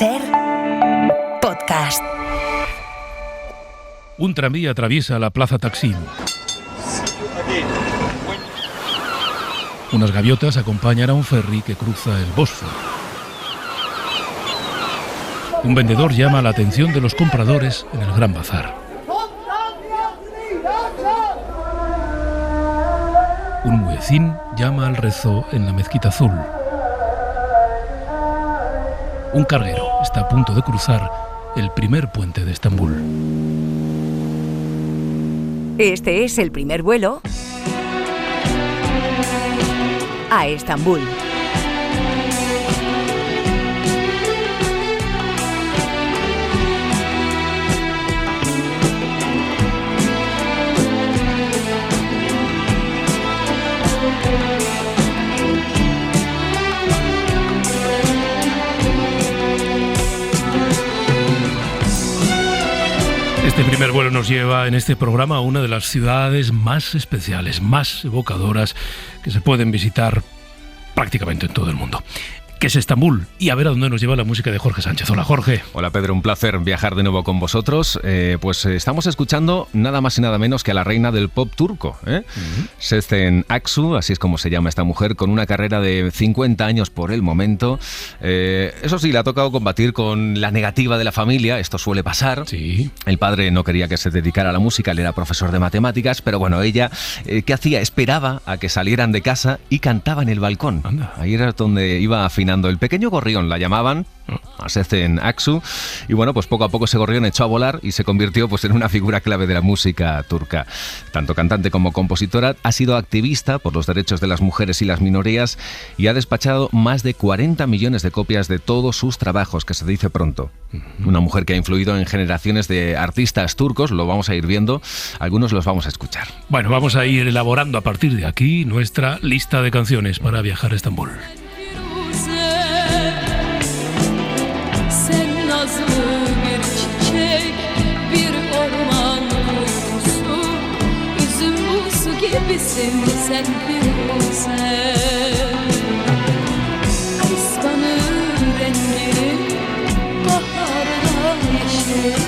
SER Podcast. Un tranvía atraviesa la plaza Taksim. Unas gaviotas acompañan a un ferry que cruza el Bósforo. Un vendedor llama la atención de los compradores en el Gran Bazar. Un muezín llama al rezo en la Mezquita Azul. Un carguero está a punto de cruzar el primer puente de Estambul. Este es el primer vuelo a Estambul. Este primer vuelo nos lleva en este programa a una de las ciudades más especiales, más evocadoras que se pueden visitar prácticamente en todo el mundo, que es Estambul, y a ver a dónde nos lleva la música de Jorge Sánchez. Hola, Jorge. Hola, Pedro, un placer viajar de nuevo con vosotros. Estamos escuchando nada más y nada menos que a la reina del pop turco, Sezen Aksu, así es como se llama esta mujer, con una carrera de 50 años por el momento. Eso sí, le ha tocado combatir con la negativa de la familia, esto suele pasar. Sí. El padre no quería que se dedicara a la música, él era profesor de matemáticas, pero bueno, ella, ¿qué hacía? Esperaba a que salieran de casa y cantaba en el balcón. Anda. Ahí era donde iba afinando. El pequeño gorrión la llamaban, a Sezen Aksu, y bueno, pues poco a poco ese gorrión echó a volar y se convirtió pues en una figura clave de la música turca. Tanto cantante como compositora, ha sido activista por los derechos de las mujeres y las minorías y ha despachado más de 40 millones de copias de todos sus trabajos, que se dice pronto. Una mujer que ha influido en generaciones de artistas turcos, lo vamos a ir viendo, algunos los vamos a escuchar. Bueno, vamos a ir elaborando a partir de aquí nuestra lista de canciones para viajar a Estambul. Gibisin sen Firuze, kıskanır rengini baharda yeşiller,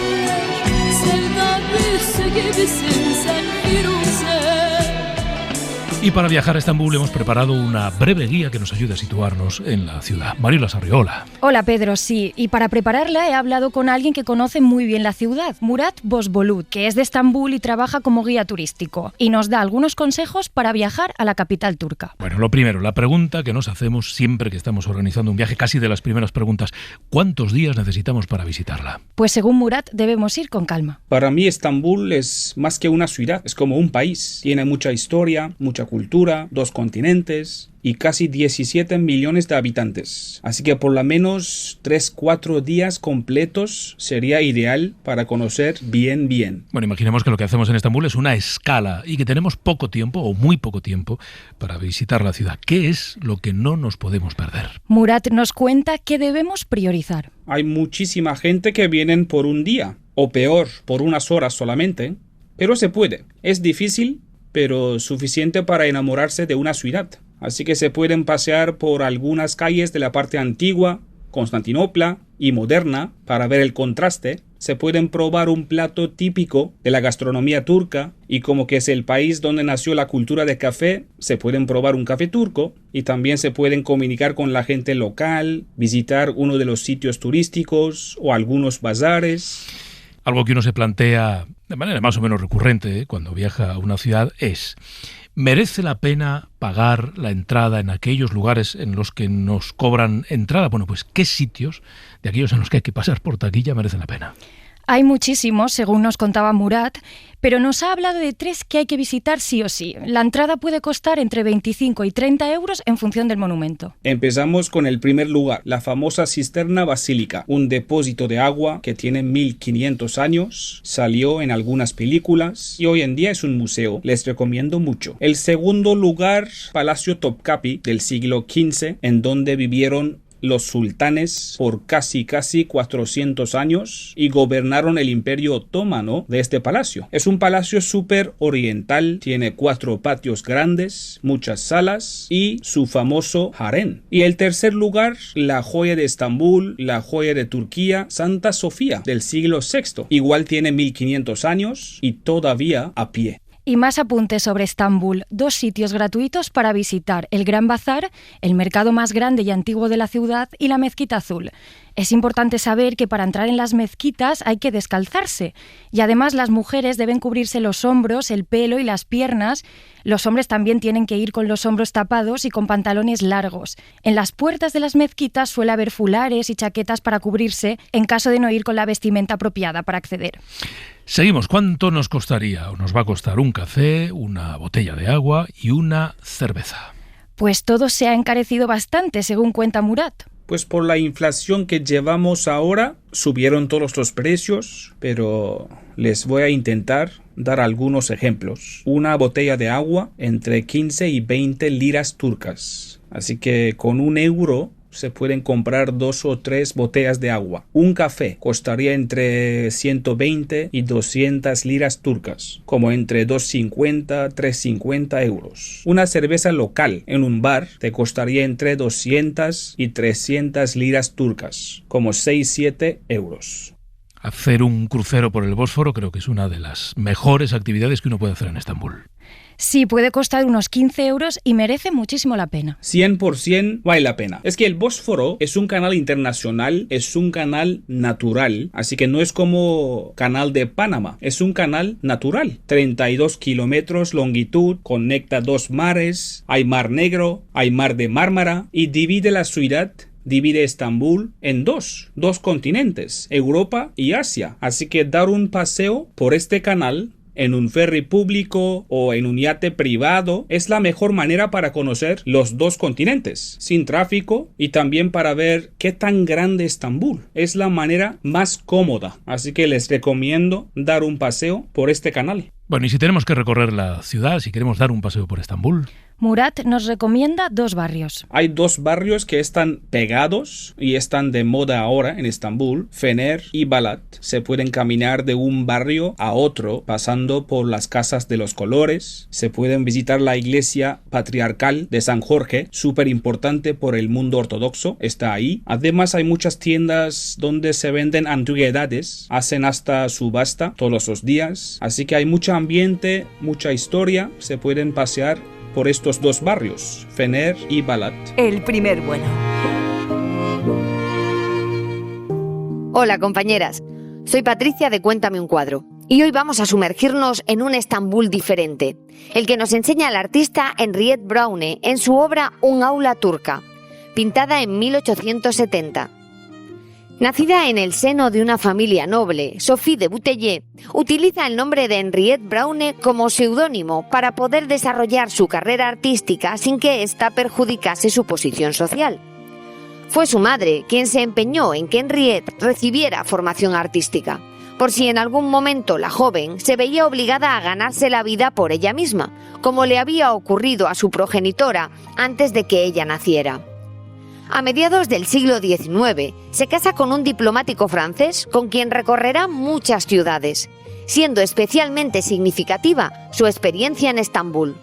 sevda büyüsü gibisin sen Firuze. Y para viajar a Estambul hemos preparado una breve guía que nos ayude a situarnos en la ciudad. Mariola Sarriola. Hola, Pedro, sí. Y para prepararla he hablado con alguien que conoce muy bien la ciudad, Murat Bozbulut, que es de Estambul y trabaja como guía turístico. Y nos da algunos consejos para viajar a la capital turca. Bueno, lo primero, la pregunta que nos hacemos siempre que estamos organizando un viaje, casi de las primeras preguntas, ¿cuántos días necesitamos para visitarla? Pues según Murat debemos ir con calma. Para mí Estambul es más que una ciudad, es como un país. Tiene mucha historia, mucha cultura, 2 continentes y casi 17 millones de habitantes. Así que por lo menos 3-4 días completos sería ideal para conocer bien. Bueno, imaginemos que lo que hacemos en Estambul es una escala y que tenemos poco tiempo o muy poco tiempo para visitar la ciudad. ¿Qué es lo que no nos podemos perder? Murat nos cuenta que debemos priorizar. Hay muchísima gente que vienen por un día, o peor, por unas horas solamente, pero se puede. Es difícil, pero suficiente para enamorarse de una ciudad. Así que se pueden pasear por algunas calles de la parte antigua, Constantinopla y moderna, para ver el contraste. Se pueden probar un plato típico de la gastronomía turca y como que es el país donde nació la cultura de café, se pueden probar un café turco y también se pueden comunicar con la gente local, visitar uno de los sitios turísticos o algunos bazares. Algo que uno se plantea de manera más o menos recurrente cuando viaja a una ciudad es: ¿merece la pena pagar la entrada en aquellos lugares en los que nos cobran entrada? Bueno, pues ¿qué sitios de aquellos en los que hay que pasar por taquilla merecen la pena? Hay muchísimos, según nos contaba Murat, pero nos ha hablado de 3 que hay que visitar sí o sí. La entrada puede costar entre 25 y 30 euros en función del monumento. Empezamos con el primer lugar, la famosa Cisterna Basílica, un depósito de agua que tiene 1500 años, salió en algunas películas y hoy en día es un museo. Les recomiendo mucho. El segundo lugar, Palacio Topkapi del siglo XV, en donde vivieron los sultanes por casi 400 años y gobernaron el Imperio Otomano de este palacio. Es un palacio súper oriental, tiene 4 patios grandes, muchas salas y su famoso harén. Y el tercer lugar, la joya de Estambul, la joya de Turquía, Santa Sofía del siglo VI. Igual tiene 1500 años y todavía a pie. Y más apuntes sobre Estambul. 2 sitios gratuitos para visitar: el Gran Bazar, el mercado más grande y antiguo de la ciudad, y la Mezquita Azul. Es importante saber que para entrar en las mezquitas hay que descalzarse, y además las mujeres deben cubrirse los hombros, el pelo y las piernas. Los hombres también tienen que ir con los hombros tapados y con pantalones largos. En las puertas de las mezquitas suele haber fulares y chaquetas para cubrirse en caso de no ir con la vestimenta apropiada para acceder. Seguimos. ¿Cuánto nos costaría o nos va a costar un café, una botella de agua y una cerveza? Pues todo se ha encarecido bastante, según cuenta Murat. Pues por la inflación que llevamos ahora, subieron todos los precios, pero les voy a intentar dar algunos ejemplos. Una botella de agua entre 15 y 20 liras turcas. Así que con €1 se pueden comprar 2 o 3 botellas de agua. Un café costaría entre 120 y 200 liras turcas, como entre 250 y 350 euros. Una cerveza local en un bar te costaría entre 200 y 300 liras turcas, como 6-7 euros. Hacer un crucero por el Bósforo creo que es una de las mejores actividades que uno puede hacer en Estambul. Sí, puede costar unos 15 euros y merece muchísimo la pena. 100% vale la pena. Es que el Bósforo es un canal internacional, es un canal natural, así que no es como canal de Panamá, es un canal natural. 32 kilómetros longitud, conecta 2 mares, hay mar Negro, hay mar de Mármara y divide la ciudad. Divide Estambul en dos continentes, Europa y Asia. Así que dar un paseo por este canal en un ferry público o en un yate privado es la mejor manera para conocer los 2 continentes, sin tráfico, y también para ver qué tan grande es Estambul. Es la manera más cómoda, así que les recomiendo dar un paseo por este canal. Bueno, y si tenemos que recorrer la ciudad, si queremos dar un paseo por Estambul, Murat nos recomienda 2 barrios. Hay 2 barrios que están pegados y están de moda ahora en Estambul, Fener y Balat. Se pueden caminar de un barrio a otro pasando por las casas de los colores. Se pueden visitar la iglesia patriarcal de San Jorge, súper importante por el mundo ortodoxo, está ahí. Además hay muchas tiendas donde se venden antigüedades, hacen hasta subasta todos los días. Así que hay mucho ambiente, mucha historia, se pueden pasear por estos 2 barrios, Fener y Balat. El primer vuelo. Hola compañeras, soy Patricia de Cuéntame un cuadro y hoy vamos a sumergirnos en un Estambul diferente, el que nos enseña el artista Henriette Braune en su obra Un aula turca, pintada en 1870. Nacida en el seno de una familia noble, Sophie de Bouteiller utiliza el nombre de Henriette Braune como seudónimo para poder desarrollar su carrera artística sin que ésta perjudicase su posición social. Fue su madre quien se empeñó en que Henriette recibiera formación artística, por si en algún momento la joven se veía obligada a ganarse la vida por ella misma, como le había ocurrido a su progenitora antes de que ella naciera. A mediados del siglo XIX, se casa con un diplomático francés con quien recorrerá muchas ciudades, siendo especialmente significativa su experiencia en Estambul.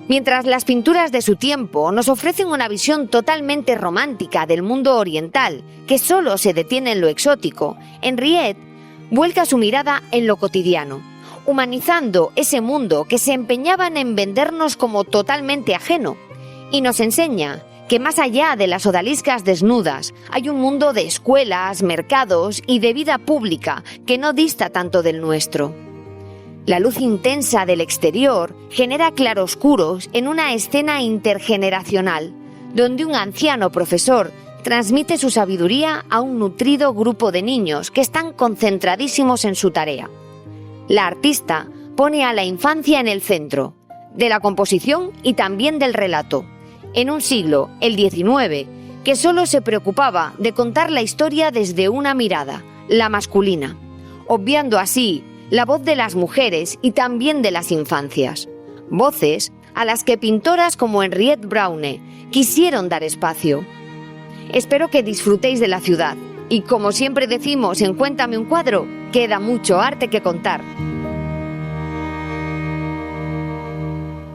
Mientras las pinturas de su tiempo nos ofrecen una visión totalmente romántica del mundo oriental, que solo se detiene en lo exótico, Henriette vuelca su mirada en lo cotidiano, humanizando ese mundo que se empeñaban en vendernos como totalmente ajeno, y nos enseña que más allá de las odaliscas desnudas hay un mundo de escuelas, mercados y de vida pública que no dista tanto del nuestro. La luz intensa del exterior genera claroscuros en una escena intergeneracional, donde un anciano profesor transmite su sabiduría a un nutrido grupo de niños que están concentradísimos en su tarea. La artista pone a la infancia en el centro, de la composición y también del relato, en un siglo, el XIX, que solo se preocupaba de contar la historia desde una mirada, la masculina, obviando así la voz de las mujeres y también de las infancias, voces a las que pintoras como Henriette Braune quisieron dar espacio. Espero que disfrutéis de la ciudad. Y como siempre decimos en Cuéntame un cuadro, queda mucho arte que contar.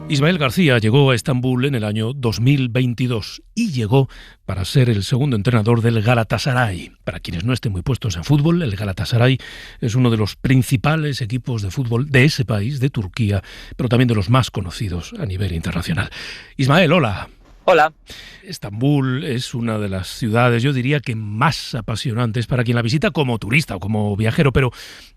Ismael García llegó a Estambul en el año 2022 y llegó para ser el segundo entrenador del Galatasaray. Para quienes no estén muy puestos en fútbol, el Galatasaray es uno de los principales equipos de fútbol de ese país, de Turquía, pero también de los más conocidos a nivel internacional. Ismael, hola. Hola. Estambul es una de las ciudades, yo diría que más apasionantes para quien la visita como turista o como viajero, pero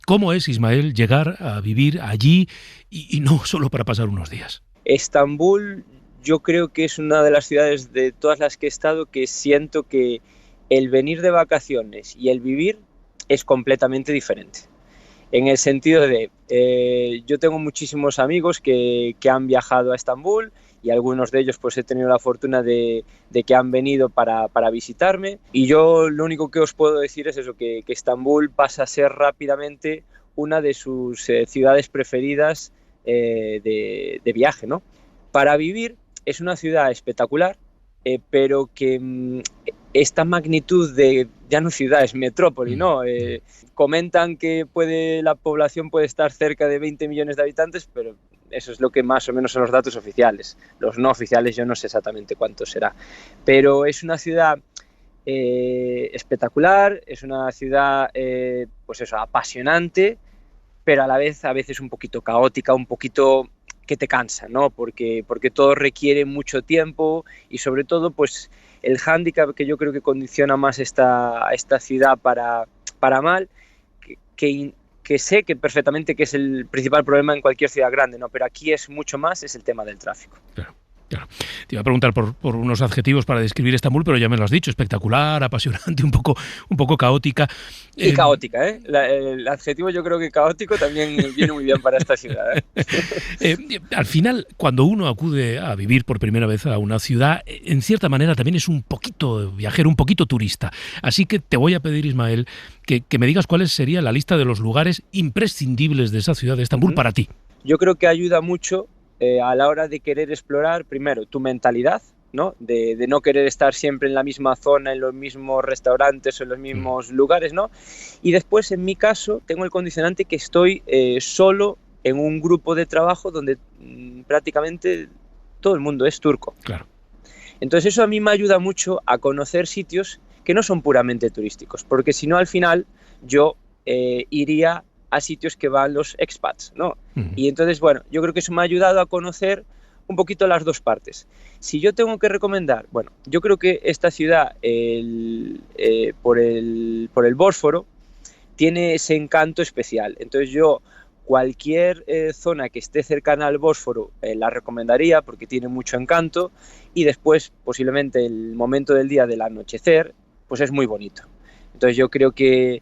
¿cómo es, Ismael, llegar a vivir allí y no solo para pasar unos días? Estambul yo creo que es una de las ciudades de todas las que he estado que siento que el venir de vacaciones y el vivir es completamente diferente. En el sentido de, yo tengo muchísimos amigos que han viajado a Estambul y algunos de ellos pues he tenido la fortuna de que han venido para visitarme, y yo lo único que os puedo decir es eso, que Estambul pasa a ser rápidamente una de sus ciudades preferidas de viaje, ¿no? Para vivir es una ciudad espectacular, pero que esta magnitud de, ya no ciudad, es metrópoli, ¿no? Comentan que la población puede estar cerca de 20 millones de habitantes, pero eso es lo que más o menos son los datos oficiales. Los no oficiales yo no sé exactamente cuánto será. Pero es una ciudad espectacular, es una ciudad pues eso, apasionante, pero a veces un poquito caótica, un poquito que te cansa, ¿no? Porque todo requiere mucho tiempo y sobre todo pues el hándicap que yo creo que condiciona más esta ciudad para mal, que sé que perfectamente que es el principal problema en cualquier ciudad grande, ¿no? Pero aquí es mucho más, es el tema del tráfico. Claro. Te iba a preguntar por unos adjetivos para describir Estambul, pero ya me lo has dicho: espectacular, apasionante, un poco caótica. Y caótica, ¿eh? El adjetivo yo creo que caótico también viene muy bien para esta ciudad, ¿eh? Al final, cuando uno acude a vivir por primera vez a una ciudad, en cierta manera también es un poquito viajero, un poquito turista. Así que te voy a pedir, Ismael, que me digas cuál sería la lista de los lugares imprescindibles de esa ciudad de Estambul para ti. Yo creo que ayuda mucho a la hora de querer explorar, primero, tu mentalidad, ¿no? De no querer estar siempre en la misma zona, en los mismos restaurantes o en los mismos lugares, ¿no? Y después, en mi caso, tengo el condicionante que estoy solo en un grupo de trabajo donde prácticamente todo el mundo es turco. Claro. Entonces eso a mí me ayuda mucho a conocer sitios que no son puramente turísticos, porque si no, al final yo iría a sitios que van los expats, ¿no? Y entonces, bueno, yo creo que eso me ha ayudado a conocer un poquito las dos partes. Si yo tengo que recomendar, bueno, yo creo que esta ciudad, por el Bósforo, tiene ese encanto especial. Entonces yo, cualquier zona que esté cercana al Bósforo, la recomendaría porque tiene mucho encanto, y después, posiblemente, el momento del día del anochecer, pues es muy bonito. Entonces yo creo que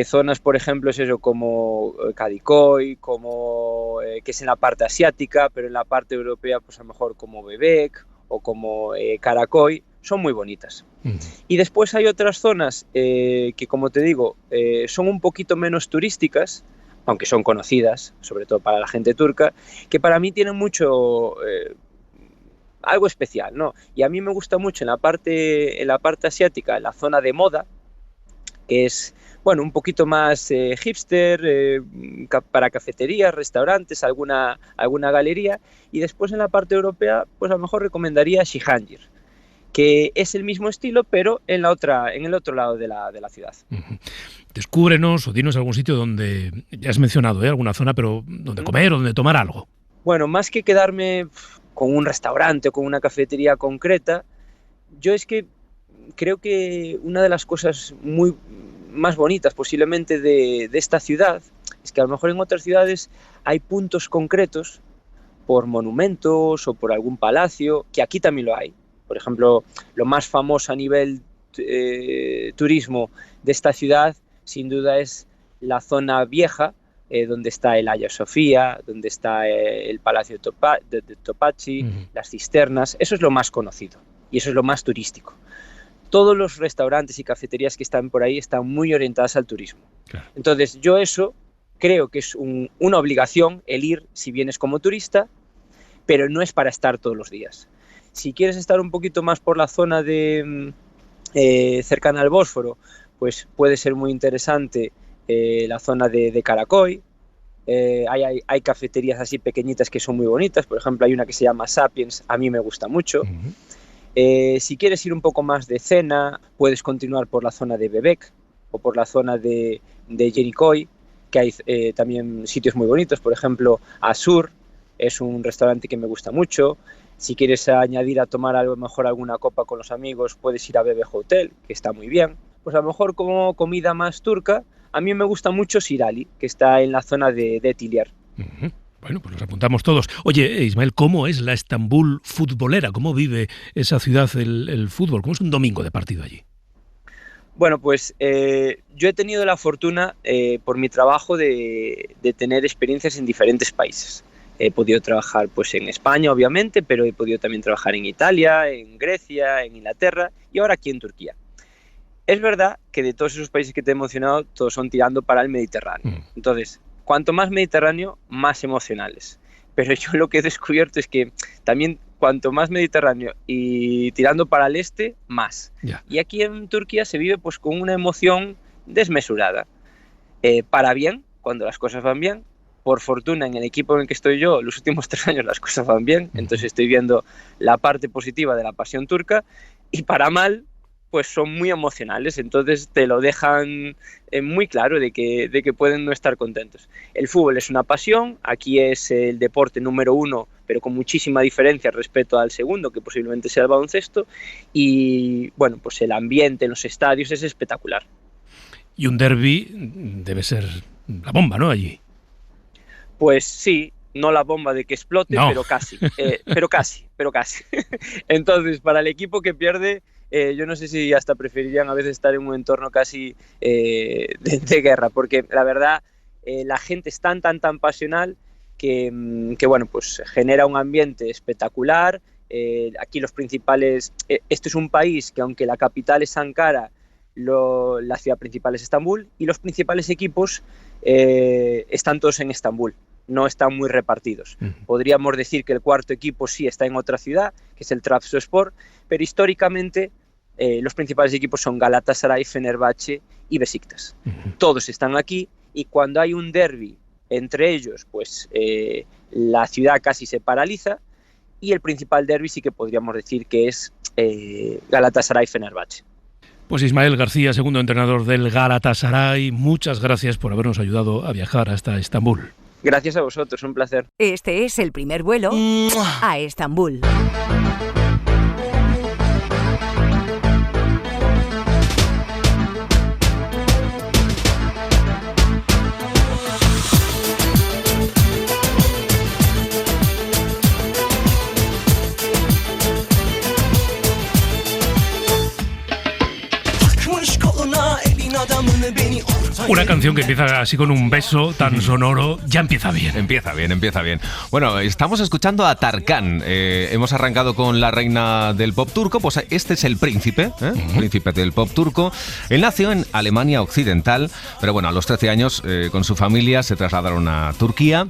zonas, por ejemplo, es eso, como Kadikoy, como que es en la parte asiática, pero en la parte europea, pues a lo mejor como Bebek o como Karakoy, son muy bonitas. Y después hay otras zonas que, como te digo, son un poquito menos turísticas, aunque son conocidas, sobre todo para la gente turca, que para mí tienen mucho algo especial, ¿no? Y a mí me gusta mucho en la parte asiática, en la zona de moda, que es, bueno, un poquito más hipster, para cafeterías, restaurantes, alguna galería. Y después en la parte europea, pues a lo mejor recomendaría Cihangir, que es el mismo estilo, pero en el otro lado de la ciudad. Descúbrenos o dinos algún sitio donde, ya has mencionado, alguna zona, pero donde comer o donde tomar algo. Bueno, más que quedarme con un restaurante o con una cafetería concreta, yo es que creo que una de las cosas más bonitas posiblemente de esta ciudad es que a lo mejor en otras ciudades hay puntos concretos por monumentos o por algún palacio, que aquí también lo hay. Por ejemplo, lo más famoso a nivel turismo de esta ciudad sin duda es la zona vieja, donde está el Hagia Sofía, donde está el Palacio de Topaci, las cisternas. Eso es lo más conocido y eso es lo más turístico. Todos los restaurantes y cafeterías que están por ahí están muy orientadas al turismo. Claro. Entonces yo eso creo que es una obligación el ir si vienes como turista, pero no es para estar todos los días. Si quieres estar un poquito más por la zona de cercana al Bósforo, pues puede ser muy interesante la zona de Karaköy. Hay cafeterías así pequeñitas que son muy bonitas, por ejemplo hay una que se llama Sapiens, a mí me gusta mucho. Si quieres ir un poco más de cena, puedes continuar por la zona de Bebek o por la zona de Yerikoy, que hay también sitios muy bonitos, por ejemplo Asur es un restaurante que me gusta mucho. Si quieres añadir a tomar algo mejor alguna copa con los amigos, puedes ir a Bebe Hotel, que está muy bien. Pues a lo mejor como comida más turca, a mí me gusta mucho Sirali, que está en la zona de Tiliar. Bueno, pues los apuntamos todos. Oye, Ismael, ¿cómo es la Estambul futbolera? ¿Cómo vive esa ciudad el fútbol? ¿Cómo es un domingo de partido allí? Bueno, pues yo he tenido la fortuna, por mi trabajo, de tener experiencias en diferentes países. He podido trabajar pues en España, obviamente, pero he podido también trabajar en Italia, en Grecia, en Inglaterra y ahora aquí en Turquía. Es verdad que de todos esos países que te he mencionado, todos son tirando para el Mediterráneo. Entonces, cuanto más Mediterráneo, más emocionales. Pero yo lo que he descubierto es que también cuanto más Mediterráneo y tirando para el este, más. Yeah. Y aquí en Turquía se vive pues con una emoción desmesurada. Para bien, cuando las cosas van bien. Por fortuna, en el equipo en el que estoy yo, los últimos 3 años las cosas van bien, entonces estoy viendo la parte positiva de la pasión turca, y para mal, pues son muy emocionales, entonces te lo dejan muy claro de que pueden no estar contentos. El fútbol es una pasión, aquí es el deporte número 1, pero con muchísima diferencia respecto al segundo, que posiblemente sea el baloncesto, y bueno, pues el ambiente en los estadios es espectacular. Y un derbi debe ser la bomba, ¿no?, allí. Pues sí, no la bomba de que explote, no. pero casi. Entonces, para el equipo que pierde, yo no sé si hasta preferirían a veces estar en un entorno casi de guerra, porque la verdad la gente es tan pasional que bueno, pues genera un ambiente espectacular. Aquí los principales, este es un país que aunque la capital es Ankara, la ciudad principal es Estambul, y los principales equipos están todos en Estambul, no están muy repartidos. Podríamos decir que el cuarto equipo sí está en otra ciudad, que es el Trabzonspor, pero históricamente los principales equipos son Galatasaray, Fenerbahce y Besiktas. Todos están aquí, y cuando hay un derbi entre ellos, pues la ciudad casi se paraliza, y el principal derbi sí que podríamos decir que es Galatasaray-Fenerbahce. Pues Ismael García, segundo entrenador del Galatasaray, muchas gracias por habernos ayudado a viajar hasta Estambul. Gracias a vosotros, un placer. Este es el primer vuelo a Estambul. Una canción que empieza así con un beso tan sonoro, ya empieza bien. Empieza bien. Bueno, estamos escuchando a Tarkan. Hemos arrancado con la reina del pop turco, pues este es el príncipe, príncipe del pop turco. Él nació en Alemania Occidental, pero bueno, a los 13 años con su familia se trasladaron a Turquía.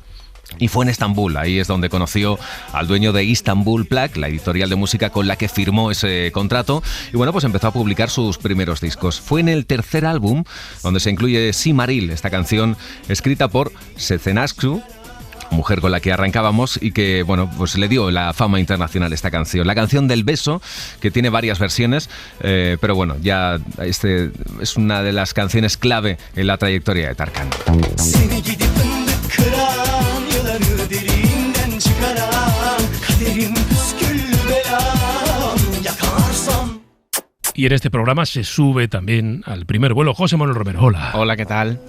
Y fue en Estambul, ahí es donde conoció al dueño de Istanbul Plak, la editorial de música con la que firmó ese contrato, y bueno, pues empezó a publicar sus primeros discos. Fue en el tercer álbum donde se incluye Simaril, esta canción escrita por Sezen Aksu, mujer con la que arrancábamos y que, bueno, pues le dio la fama internacional esta canción. La canción del beso, que tiene varias versiones, pero bueno, ya este es una de las canciones clave en la trayectoria de Tarkan. Y en este programa se sube también al primer vuelo José Manuel Romero. Hola. Hola, ¿qué tal?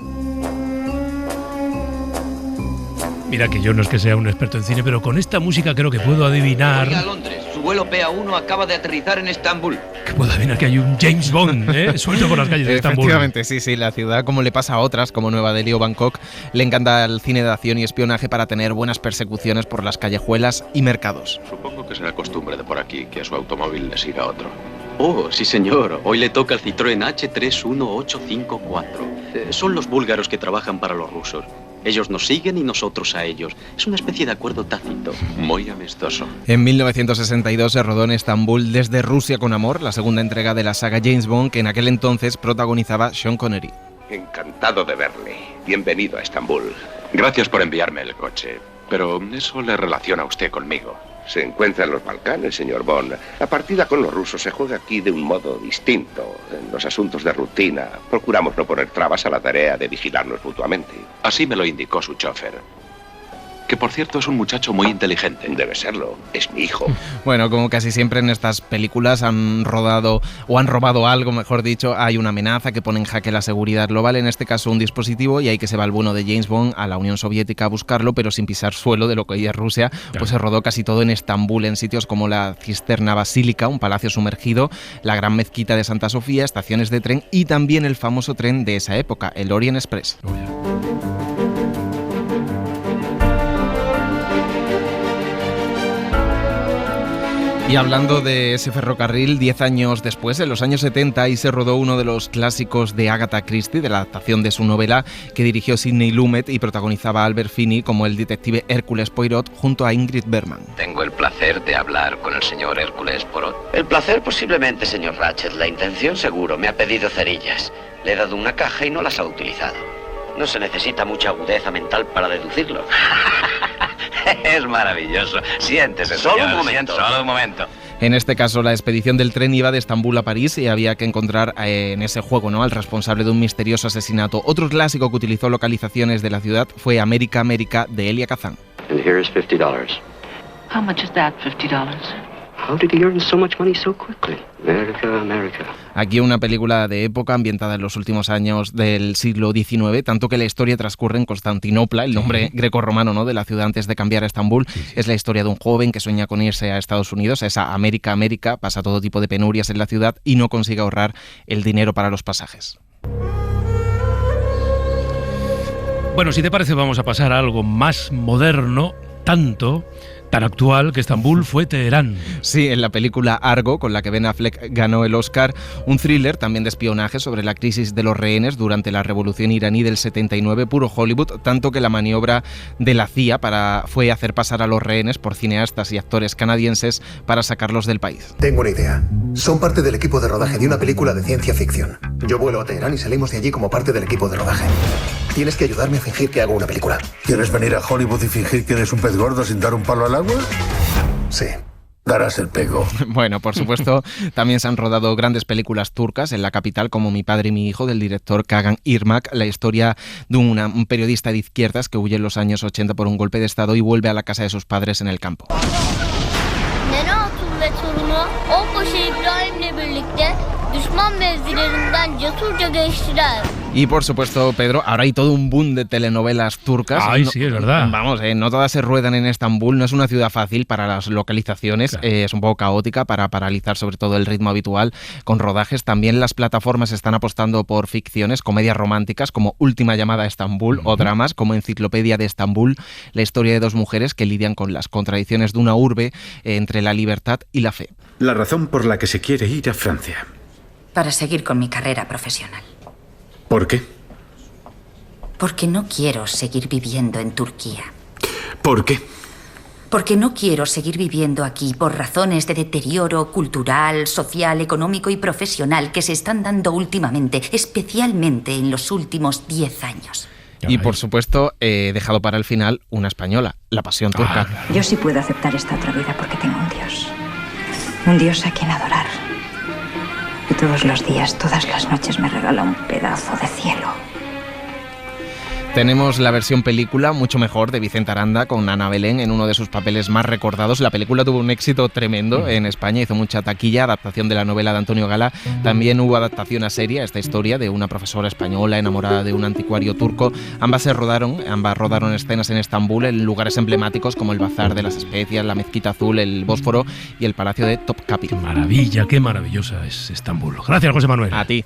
Mira que yo no es que sea un experto en cine, pero con esta música creo que puedo adivinar... Voy a Londres. Su vuelo PA1 acaba de aterrizar en Estambul. Que puedo adivinar que hay un James Bond, suelto por las calles de Estambul. Efectivamente, sí. La ciudad, como le pasa a otras, como Nueva Delhi o Bangkok, le encanta el cine de acción y espionaje para tener buenas persecuciones por las callejuelas y mercados. Supongo que será costumbre de por aquí que a su automóvil le siga otro. Oh, sí señor. Hoy le toca el Citroën H31854. Son los búlgaros que trabajan para los rusos. Ellos nos siguen y nosotros a ellos. Es una especie de acuerdo tácito. Muy amistoso. En 1962 se rodó en Estambul Desde Rusia con Amor, la segunda entrega de la saga James Bond, que en aquel entonces protagonizaba Sean Connery. Encantado de verle. Bienvenido a Estambul. Gracias por enviarme el coche. Pero eso le relaciona a usted conmigo. Se encuentra en los Balcanes, señor Bond. La partida con los rusos se juega aquí de un modo distinto. En los asuntos de rutina, procuramos no poner trabas a la tarea de vigilarnos mutuamente. Así me lo indicó su chofer. Que por cierto es un muchacho muy inteligente. Debe serlo. Es mi hijo. Bueno, como casi siempre en estas películas han rodado o han robado algo, mejor dicho, hay una amenaza que pone en jaque la seguridad global, en este caso un dispositivo, y ahí que se va el bueno de James Bond a la Unión Soviética a buscarlo, pero sin pisar suelo de lo que hoy es Rusia. Pues se rodó casi todo en Estambul, en sitios como la Cisterna Basílica, un palacio sumergido, la Gran Mezquita de Santa Sofía, estaciones de tren y también el famoso tren de esa época, el Orient Express. Y hablando de ese ferrocarril, 10 años después, en los años 70, ahí se rodó uno de los clásicos de Agatha Christie, de la adaptación de su novela, que dirigió Sidney Lumet y protagonizaba a Albert Finney como el detective Hércules Poirot junto a Ingrid Bergman. Tengo el placer de hablar con el señor Hércules Poirot. El placer posiblemente, señor Ratchet. La intención seguro. Me ha pedido cerillas. Le he dado una caja y no las ha utilizado. No se necesita mucha agudeza mental para deducirlo. Es maravilloso. Siéntese, Solo señor. un momento. Solo un momento. En este caso, la expedición del tren iba de Estambul a París y había que encontrar en ese juego, ¿no?, al responsable de un misterioso asesinato. Otro clásico que utilizó localizaciones de la ciudad fue América, América, de Elia Kazan. And here is $50. How much is that, $50? How did he earn so much money so quickly? America, America. Aquí una película de época ambientada en los últimos años del siglo XIX, tanto que la historia transcurre en Constantinopla, el nombre grecorromano, ¿no?, de la ciudad antes de cambiar a Estambul. Es la historia de un joven que sueña con irse a Estados Unidos, a esa América, América, pasa todo tipo de penurias en la ciudad y no consigue ahorrar el dinero para los pasajes. Bueno, si te parece vamos a pasar a algo más moderno, tan actual que Estambul fue Teherán. Sí, en la película Argo, con la que Ben Affleck ganó el Oscar, un thriller también de espionaje sobre la crisis de los rehenes durante la revolución iraní del 79, puro Hollywood, tanto que la maniobra de la CIA fue hacer pasar a los rehenes por cineastas y actores canadienses para sacarlos del país. Tengo una idea. Son parte del equipo de rodaje de una película de ciencia ficción. Yo vuelo a Teherán y salimos de allí como parte del equipo de rodaje. Tienes que ayudarme a fingir que hago una película. ¿Quieres venir a Hollywood y fingir que eres un pez gordo sin dar un palo al agua? Sí. Darás el pego. Bueno, por supuesto, también se han rodado grandes películas turcas en la capital, como Mi padre y mi hijo, del director Kagan Irmak, la historia de un periodista de izquierdas que huye en los años 80 por un golpe de estado y vuelve a la casa de sus padres en el campo. Y por supuesto, Pedro, ahora hay todo un boom de telenovelas turcas. Ay, sí, es verdad. Vamos, no todas se ruedan en Estambul, no es una ciudad fácil para las localizaciones, claro. Es un poco caótica para paralizar sobre todo el ritmo habitual con rodajes. También las plataformas están apostando por ficciones, comedias románticas como Última llamada a Estambul o dramas como Enciclopedia de Estambul, la historia de dos mujeres que lidian con las contradicciones de una urbe entre la libertad y la fe. La razón por la que se quiere ir a Francia. Para seguir con mi carrera profesional. ¿Por qué? Porque no quiero seguir viviendo en Turquía. ¿Por qué? Porque no quiero seguir viviendo aquí por razones de deterioro cultural, social, económico y profesional que se están dando últimamente, especialmente en los últimos 10 años. Y por supuesto, he dejado para el final una española, La Pasión Turca. Yo sí puedo aceptar esta otra vida porque tengo un Dios a quien adorar. Y todos los días, todas las noches me regala un pedazo de cielo. Tenemos la versión película, mucho mejor, de Vicente Aranda con Ana Belén en uno de sus papeles más recordados. La película tuvo un éxito tremendo en España, hizo mucha taquilla, adaptación de la novela de Antonio Gala. También hubo adaptación a serie, esta historia de una profesora española enamorada de un anticuario turco. Ambas rodaron escenas en Estambul, en lugares emblemáticos como el Bazar de las Especias, la Mezquita Azul, el Bósforo y el Palacio de Topkapi. ¡Qué maravilla, qué maravillosa es Estambul! Gracias, José Manuel. A ti.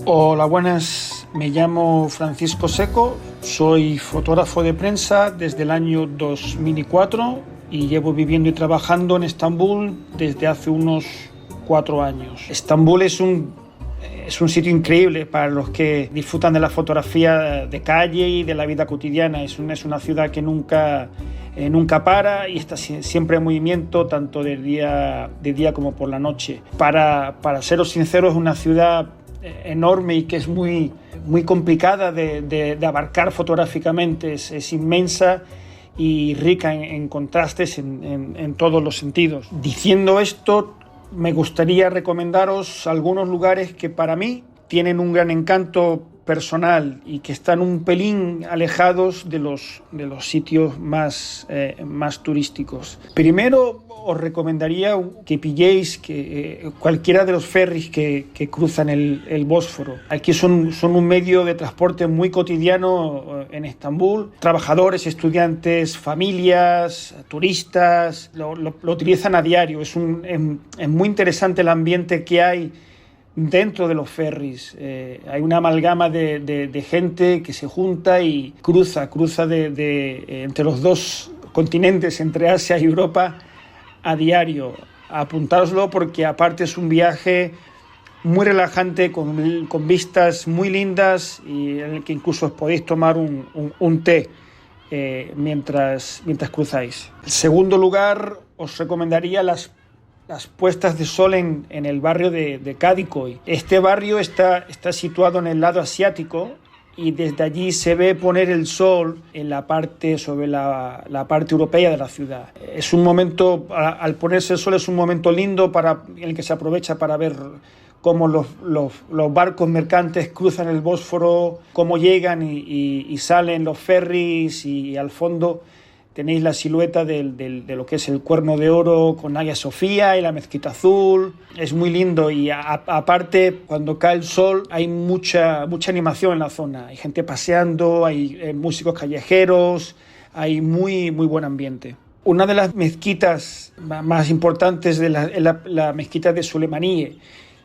Hola, buenas. Me llamo Francisco Seco, Soy fotógrafo de prensa desde el año 2004 y llevo viviendo y trabajando en Estambul desde hace unos 4 años. Estambul es un sitio increíble para los que disfrutan de la fotografía de calle y de la vida cotidiana. Es una ciudad que nunca para y está siempre en movimiento, tanto de día como por la noche. Para seros sinceros, es una ciudad enorme y que es muy complicada de abarcar fotográficamente. Es inmensa y rica en contrastes en todos los sentidos. Diciendo esto, me gustaría recomendaros algunos lugares que para mí tienen un gran encanto personal y que están un pelín alejados de los sitios más turísticos. Primero, os recomendaría que pilléis cualquiera de los ferries que cruzan el Bósforo. Aquí son un medio de transporte muy cotidiano en Estambul. Trabajadores, estudiantes, familias, turistas, lo utilizan a diario. Es muy interesante el ambiente que hay dentro de los ferries. Hay una amalgama de gente que se junta y cruza entre los dos continentes, entre Asia y Europa, a diario. Apuntároslo porque aparte es un viaje muy relajante con vistas muy lindas y en el que incluso os podéis tomar un té mientras cruzáis. En segundo lugar, os recomendaría las puestas de sol en el barrio de Kadikoy. Este barrio está situado en el lado asiático y desde allí se ve poner el sol en la parte sobre la parte europea de la ciudad. Es un momento, al ponerse el sol, es un momento lindo en el que se aprovecha para ver cómo los barcos mercantes cruzan el Bósforo, cómo llegan y salen los ferries, y al fondo tenéis la silueta de lo que es el Cuerno de Oro con Hagia Sofía y la Mezquita Azul. Es muy lindo y aparte cuando cae el sol hay mucha animación en la zona. Hay gente paseando, hay músicos callejeros, hay muy buen ambiente. Una de las mezquitas más importantes es la mezquita de Suleimaniye,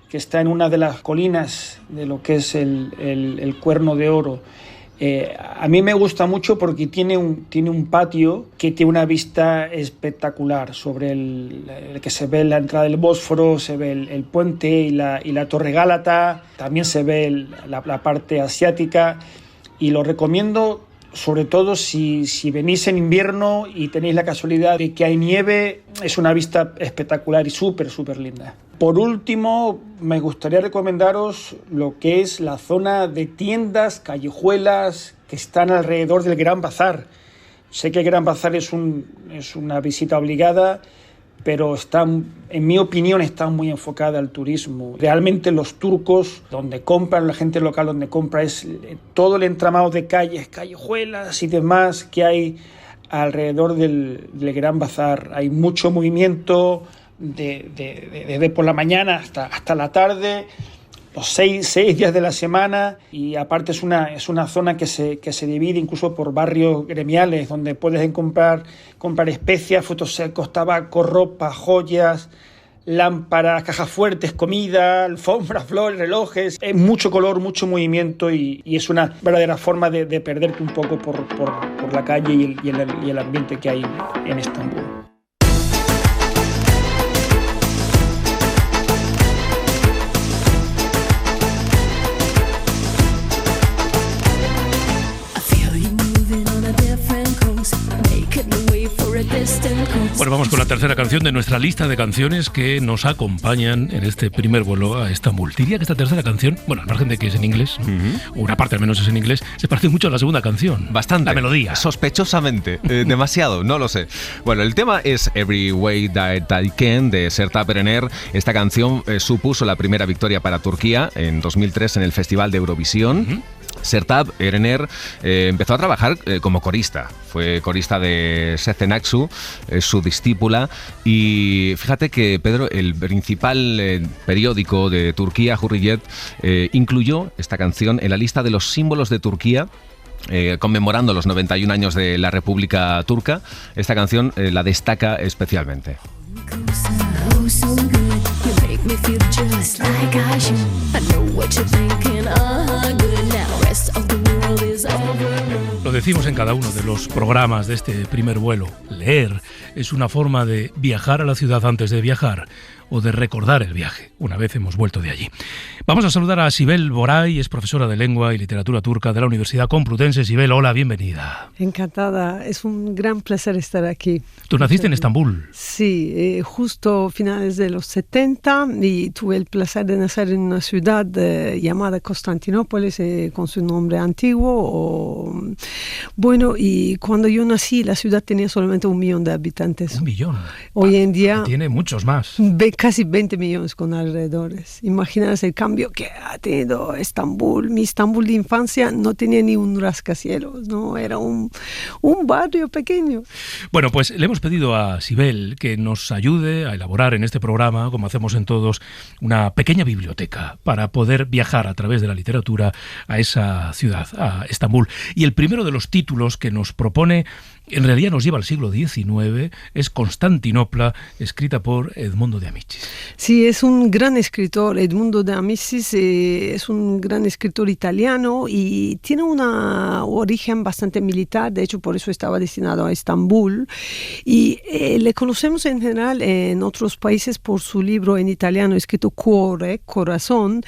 que está en una de las colinas de lo que es el Cuerno de Oro. A mí me gusta mucho porque tiene un patio que tiene una vista espectacular sobre el que se ve la entrada del Bósforo, se ve el puente y la Torre Gálata, también se ve la parte asiática y lo recomiendo sobre todo si venís en invierno y tenéis la casualidad de que hay nieve. Es una vista espectacular y súper linda. Por último, me gustaría recomendaros lo que es la zona de tiendas, callejuelas que están alrededor del Gran Bazar. Sé que el Gran Bazar es una visita obligada, pero en mi opinión está muy enfocada al turismo. Realmente los turcos, donde compran, la gente local donde compra, es todo el entramado de calles, callejuelas y demás que hay alrededor del Gran Bazar. Hay mucho movimiento desde por la mañana hasta la tarde, los 6 días de la semana, y aparte es una zona que se divide incluso por barrios gremiales donde puedes comprar especias, frutos secos, tabaco, ropa, joyas, lámparas, cajas fuertes, comida, alfombras, flores, relojes. Es mucho color, mucho movimiento y es una verdadera forma de perderte un poco por la calle y el ambiente que hay en Estambul. Bueno, vamos con la tercera canción de nuestra lista de canciones que nos acompañan en este primer vuelo a Estambul. Diría que esta tercera canción, bueno, al margen de que es en inglés, una parte al menos es en inglés, se parece mucho a la segunda canción. Bastante. La melodía. Sospechosamente. Demasiado, no lo sé. Bueno, el tema es Every Way That I Can de Sertab Erener. Esta canción supuso la primera victoria para Turquía en 2003 en el Festival de Eurovisión. Sertab Erener empezó a trabajar como corista. Fue corista de Sezen Aksu, su discípula. Y fíjate que, Pedro, el principal periódico de Turquía, Hurriyet, incluyó esta canción en la lista de los símbolos de Turquía, conmemorando los 91 años de la República Turca. Esta canción la destaca especialmente. So good, you make me feel just like I should. I know what you're thinking, good now, rest of the world is over. Lo decimos en cada uno de los programas de este primer vuelo. Leer es una forma de viajar a la ciudad antes de viajar, o de recordar el viaje, una vez hemos vuelto de allí. Vamos a saludar a Sibel Boray, es profesora de Lengua y Literatura Turca de la Universidad Complutense. Sibel, hola, bienvenida. Encantada, es un gran placer estar aquí. ¿Tú naciste en Estambul? Sí, justo finales de los 70, y tuve el placer de nacer en una ciudad llamada Constantinópolis, con su nombre antiguo. Bueno, y cuando yo nací, la ciudad tenía solamente 1 millón de habitantes. 1 millón. Hoy en día tiene muchos más. Casi 20 millones con alrededores. Imagínate el cambio que ha tenido Estambul. Mi Estambul de infancia no tenía ni un rascacielos, ¿no? Era un barrio pequeño. Bueno, pues le hemos pedido a Sibel que nos ayude a elaborar en este programa, como hacemos en todos, una pequeña biblioteca para poder viajar a través de la literatura a esa ciudad, a Estambul. Y el primero de los títulos que nos propone en realidad nos lleva al siglo XIX, es Constantinopla, escrita por Edmondo de Amicis. Sí, es un gran escritor. Edmondo de Amicis es un gran escritor italiano y tiene un origen bastante militar. De hecho, por eso estaba destinado a Estambul. Y le conocemos en general en otros países por su libro en italiano escrito Cuore, Corazón,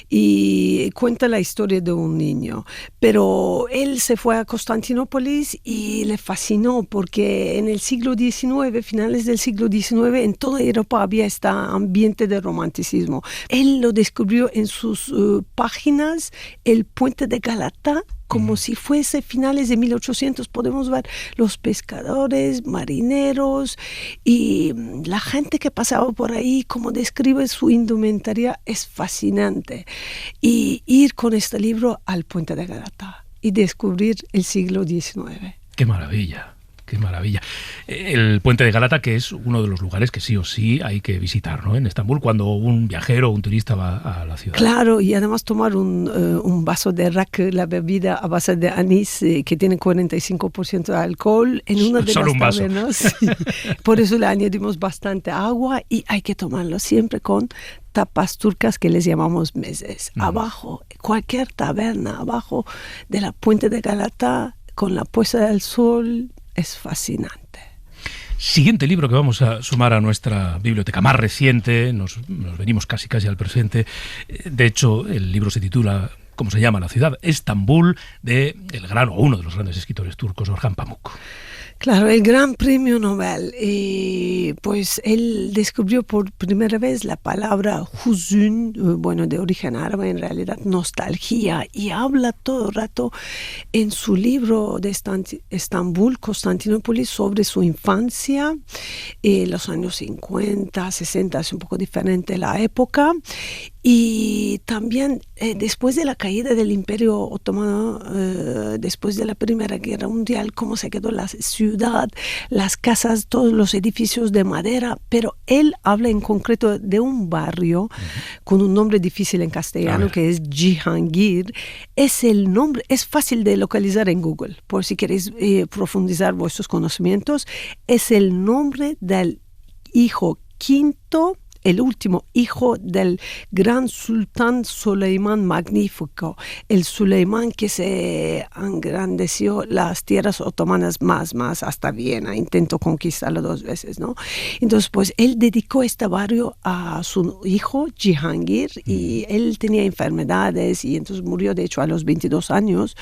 y cuenta la historia de un niño. Pero él se fue a Constantinópolis y le fascinó porque en el siglo XIX, finales del siglo XIX, en toda Europa había este ambiente de romanticismo. Él lo descubrió en sus páginas, el puente de Galata, como si fuese finales de 1800. Podemos ver los pescadores, marineros y la gente que pasaba por ahí, como describe su indumentaria, es fascinante. Y ir con este libro al puente de Galata y descubrir el siglo XIX. ¡Qué maravilla! ¡Qué maravilla! El puente de Galata, que es uno de los lugares que sí o sí hay que visitar, ¿no? En Estambul, cuando un viajero o un turista va a la ciudad. Claro, y además tomar un vaso de rakı, la bebida a base de anís, que tiene 45% de alcohol, en una de Solo las un tabernas. Sí. Por eso le añadimos bastante agua y hay que tomarlo siempre con tapas turcas que les llamamos mezes. Abajo, cualquier taberna, abajo de la puente de Galata, con la puesta del sol, es fascinante. Siguiente libro que vamos a sumar a nuestra biblioteca, más reciente, nos venimos casi al presente. De hecho, el libro se titula, ¿cómo se llama la ciudad? Estambul, de el gran o uno de los grandes escritores turcos, Orhan Pamuk. Claro, el gran premio Nobel. Pues él descubrió por primera vez la palabra huzun, bueno, de origen árabe, en realidad nostalgia, y habla todo el rato en su libro de Estambul, Constantinópolis, sobre su infancia, los años 50, 60, es un poco diferente la época. Y también después de la caída del Imperio Otomano, después de la Primera Guerra Mundial, cómo se quedó la ciudad, las casas, todos los edificios de madera, pero él habla en concreto de un barrio con un nombre difícil en castellano que es Cihangir. Es el nombre, es fácil de localizar en Google, por si queréis profundizar vuestros conocimientos. Es el nombre del hijo quinto, el último hijo del gran sultán Suleimán Magnífico, el Suleimán que se engrandeció las tierras otomanas más hasta Viena, intentó conquistarlo 2 veces, ¿no? Entonces, pues él dedicó este barrio a su hijo Cihangir y él tenía enfermedades y entonces murió, de hecho, a los 22 años.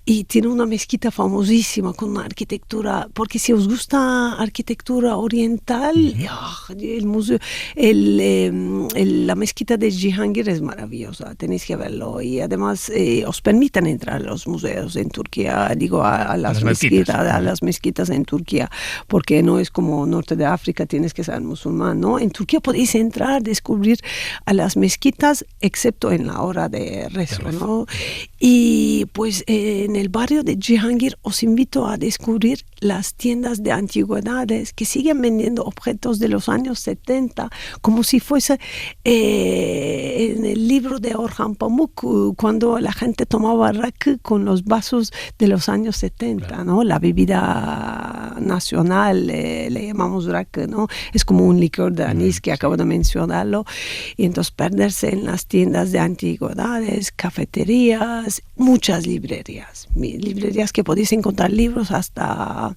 Y tiene una mezquita famosísima con una arquitectura, porque si os gusta arquitectura oriental, el museo, la mezquita de Cihangir es maravillosa, tenéis que verlo. Y además os permiten entrar a los museos en Turquía, digo a las mezquitas en Turquía, porque no es como norte de África, tienes que ser musulmán, ¿no? En Turquía podéis entrar, descubrir a las mezquitas, excepto en la hora de rezo, ¿no? Y pues en el barrio de Cihangir os invito a descubrir las tiendas de antigüedades que siguen vendiendo objetos de los años 70, como si fuese en el libro de Orhan Pamuk, cuando la gente tomaba rakı con los vasos de los años 70, ¿no? La bebida nacional, le llamamos Rake, ¿no? Es como un licor de anís que acabo de mencionarlo. Y entonces perderse en las tiendas de antigüedades, cafeterías, muchas librerías que podéis encontrar libros hasta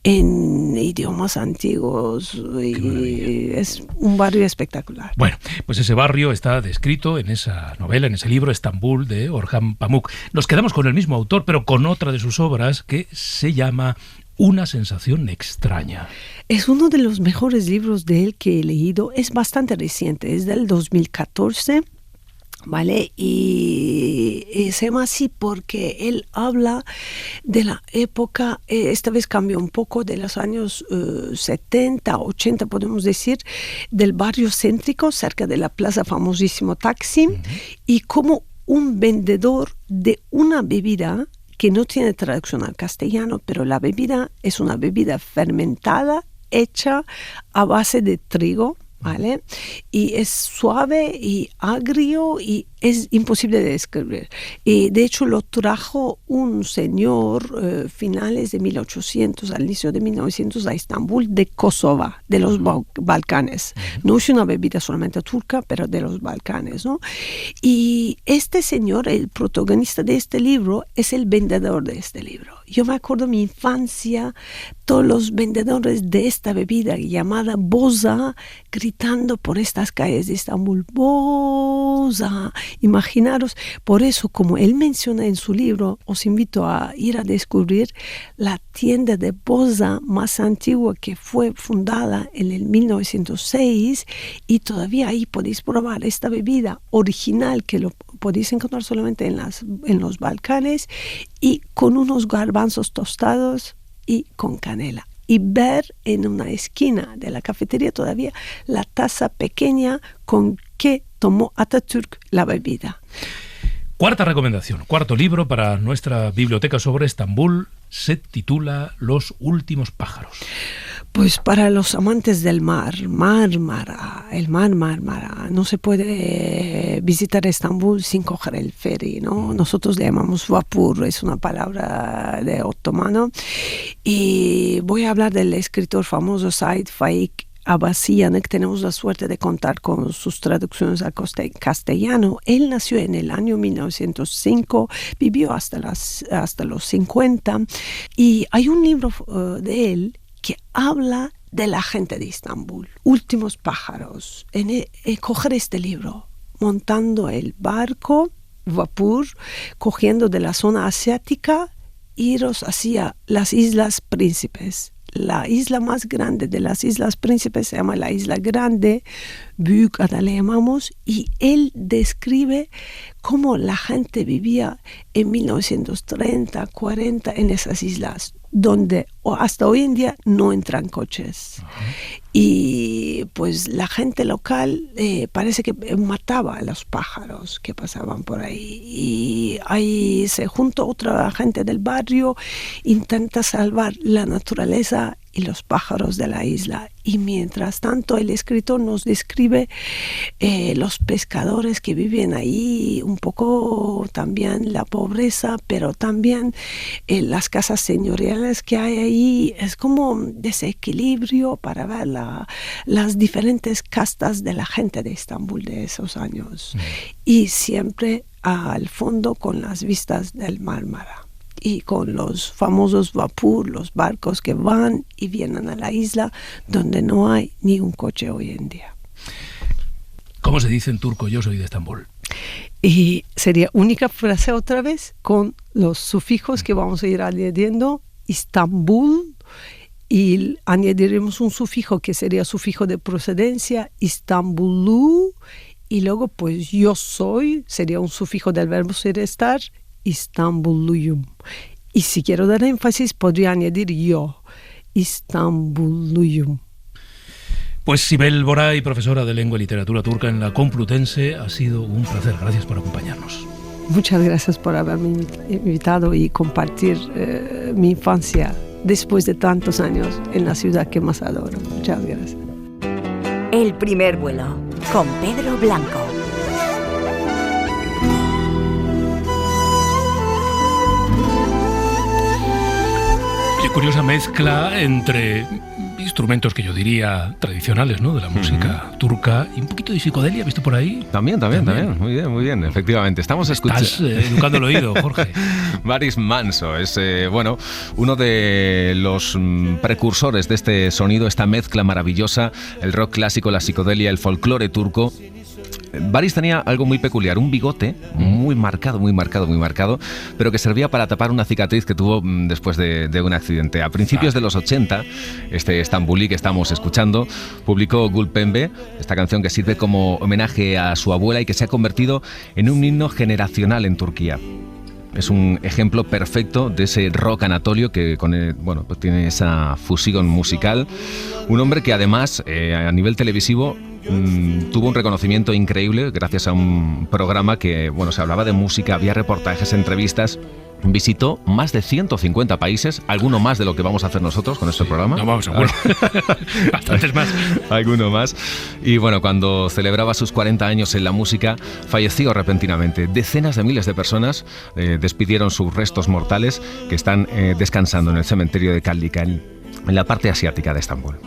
en idiomas antiguos, y es un barrio espectacular. Bueno, pues ese barrio está descrito en esa novela, en ese libro Estambul de Orhan Pamuk. Nos quedamos con el mismo autor, pero con otra de sus obras que se llama Una sensación extraña. Es uno de los mejores libros de él que he leído, es bastante reciente, es del 2014. ¿Vale? Y se llama así porque él habla de la época, esta vez cambió un poco, de los años 70, 80 podemos decir, del barrio céntrico cerca de la plaza famosísimo Taksim, y como un vendedor de una bebida que no tiene traducción al castellano, pero la bebida es una bebida fermentada hecha a base de trigo, ¿vale? Y es suave y agrio y es imposible de describir. Y de hecho lo trajo un señor finales de 1800, al inicio de 1900 a Estambul, de Kosovo, de los Balcanes. No es una bebida solamente turca, pero de los Balcanes, ¿no? Y este señor, el protagonista de este libro, es el vendedor de este libro. Yo me acuerdo de mi infancia, todos los vendedores de esta bebida llamada boza, gritando por estas calles de Estambul, boza. Imaginaros, por eso, como él menciona en su libro, os invito a ir a descubrir la tienda de boza más antigua, que fue fundada en el 1906, y todavía ahí podéis probar esta bebida original que lo podéis encontrar solamente en los Balcanes, y con unos garbanzos tostados y con canela. Y ver en una esquina de la cafetería todavía la taza pequeña con que tomó Atatürk la bebida. Cuarta recomendación, cuarto libro para nuestra biblioteca sobre Estambul, se titula Los últimos pájaros. Pues para los amantes del mar, el mar Mármara, no se puede visitar Estambul sin coger el ferry, ¿no? Nosotros le llamamos vapur, es una palabra de otomano. Y voy a hablar del escritor famoso Said Faik Abbasian, que tenemos la suerte de contar con sus traducciones al castellano. Él nació en el año 1905, vivió hasta los 50, y hay un libro de él que habla de la gente de Estambul, Últimos pájaros. Coger este libro, montando el barco, vapur, cogiendo de la zona asiática, iros hacia las Islas Príncipes. La isla más grande de las Islas Príncipes se llama la Isla Grande, Büyükada le llamamos, y él describe cómo la gente vivía en 1930, 40 en esas islas, donde hasta hoy en día no entran coches. Y pues la gente local parece que mataba a los pájaros que pasaban por ahí. Y ahí se junta otra gente del barrio, intenta salvar la naturaleza y los pájaros de la isla. Y mientras tanto el escritor nos describe los pescadores que viven ahí, un poco también la pobreza, pero también las casas señoriales que hay ahí. Es como un desequilibrio para ver las diferentes castas de la gente de Estambul de esos años. Y siempre al fondo con las vistas del Mármara, y con los famosos vapur, los barcos que van y vienen a la isla, donde no hay ni un coche hoy en día. ¿Cómo se dice en turco yo soy de Estambul? Y sería única frase otra vez, con los sufijos que vamos a ir añadiendo, Estambul, y añadiremos un sufijo que sería sufijo de procedencia, Estambulú, y luego pues yo soy, sería un sufijo del verbo ser, estar, Estambuluyum. Y si quiero dar énfasis, podría añadir yo, Estambuluyum. Pues Sibel Boray, profesora de Lengua y Literatura Turca en la Complutense, ha sido un placer. Gracias por acompañarnos. Muchas gracias por haberme invitado y compartir mi infancia después de tantos años en la ciudad que más adoro. Muchas gracias. El primer vuelo, con Pedro Blanco. curiosa mezcla entre instrumentos que yo diría tradicionales, ¿no?, de la música turca, y un poquito de psicodelia, ¿viste por ahí? También. Muy bien, efectivamente. Estamos escuchando. Estás educando el oído, Jorge. Boris Manso es, uno de los precursores de este sonido, esta mezcla maravillosa, el rock clásico, la psicodelia, el folclore turco. Boris tenía algo muy peculiar, un bigote muy marcado, pero que servía para tapar una cicatriz que tuvo después de un accidente. A principios de los 80, este estambulí que estamos escuchando publicó Gulpembe, esta canción que sirve como homenaje a su abuela y que se ha convertido en un himno generacional en Turquía. Es un ejemplo perfecto de ese rock anatolio que pues tiene esa fusión musical. Un hombre que además, a nivel televisivo, tuvo un reconocimiento increíble gracias a un programa que, se hablaba de música, había reportajes, entrevistas. Visitó más de 150 países, alguno más de lo que vamos a hacer nosotros con este programa. No, vamos, seguro. Bastantes más. Alguno más. Y cuando celebraba sus 40 años en la música, falleció repentinamente. Decenas de miles de personas despidieron sus restos mortales, que están descansando en el cementerio de Kallikan, en la parte asiática de Estambul.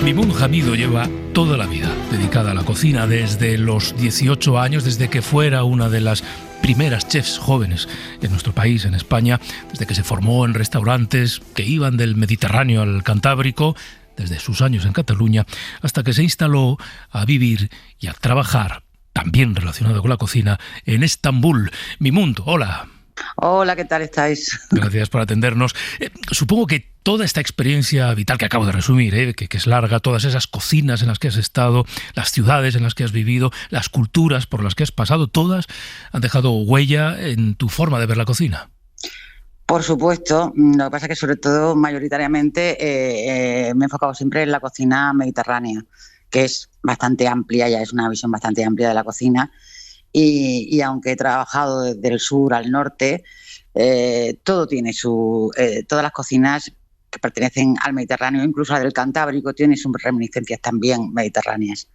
Mimoun Hamido lleva toda la vida dedicada a la cocina, desde los 18 años, desde que fuera una de las primeras chefs jóvenes en nuestro país, en España, desde que se formó en restaurantes que iban del Mediterráneo al Cantábrico, desde sus años en Cataluña, hasta que se instaló a vivir y a trabajar, también relacionado con la cocina, en Estambul. Mimoun, hola. Hola, ¿qué tal estáis? Gracias por atendernos. Supongo que toda esta experiencia vital que acabo de resumir, que es larga, todas esas cocinas en las que has estado, las ciudades en las que has vivido, las culturas por las que has pasado, todas han dejado huella en tu forma de ver la cocina. Por supuesto, lo que pasa es que sobre todo mayoritariamente me he enfocado siempre en la cocina mediterránea, que es bastante amplia, ya es una visión bastante amplia de la cocina. Y aunque he trabajado desde el sur al norte, todo tiene todas las cocinas que pertenecen al Mediterráneo, incluso la del Cantábrico, tiene sus reminiscencias también mediterráneas.